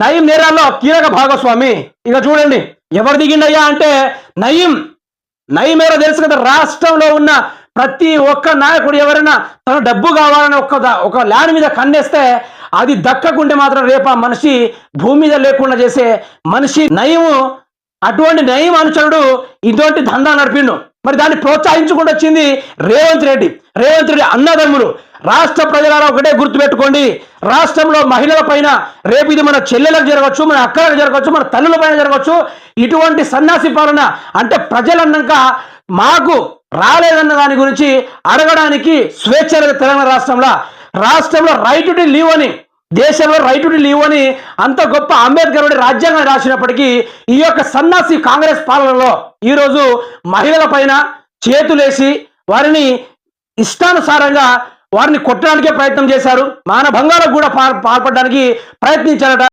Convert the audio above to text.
నయీం నేరాల్లో కీలక భాగస్వామి. ఇక చూడండి ఎవరు దిగిండయ్యా అంటే నయీం. నయీం ఎవరో తెలుసు కదా, రాష్ట్రంలో ఉన్న ప్రతి ఒక్క నాయకుడు ఎవరైనా తన డబ్బు కావాలని ఒక ల్యాండ్ మీద కన్నేస్తే అది దక్కకుంటే మాత్రం రేపు ఆ మనిషి భూమి మీద లేకుండా చేసే మనిషి నయీము. అటువంటి నయీం అనుచరుడు ఇటువంటి దందా నడిపిండు. మరి దాన్ని ప్రోత్సహించుకుంటూ వచ్చింది రేవంత్ రెడ్డి. రేవంత్ రెడ్డి అన్నదమ్ములు. రాష్ట్ర ప్రజలలో ఒకటే గుర్తుపెట్టుకోండి, రాష్ట్రంలో మహిళల పైన రేపు ఇది మన చెల్లెలకు జరగవచ్చు, మన అక్కలకు జరగవచ్చు, మన తల్లుల పైన జరగవచ్చు. ఇటువంటి సన్నాసి పాలన అంటే ప్రజలన్నాక మాకు రాలేదన్న దాని గురించి అడగడానికి స్వేచ్ఛ తెలంగాణ రాష్ట్రంలో రైట్ టు లీవ్ అని, దేశంలో రైట్ టు లీవ్ అని అంత గొప్ప అంబేద్కర్ రాజ్యాంగం రాసినప్పటికీ ఈ యొక్క సన్నాసి కాంగ్రెస్ పాలనలో ఈరోజు మహిళల పైన చేతులేసి వారిని ఇష్టానుసారంగా వారిని కొట్టడానికే ప్రయత్నం చేశారు. మానభంగాలకు కూడా పాల్పడడానికి ప్రయత్నించారట.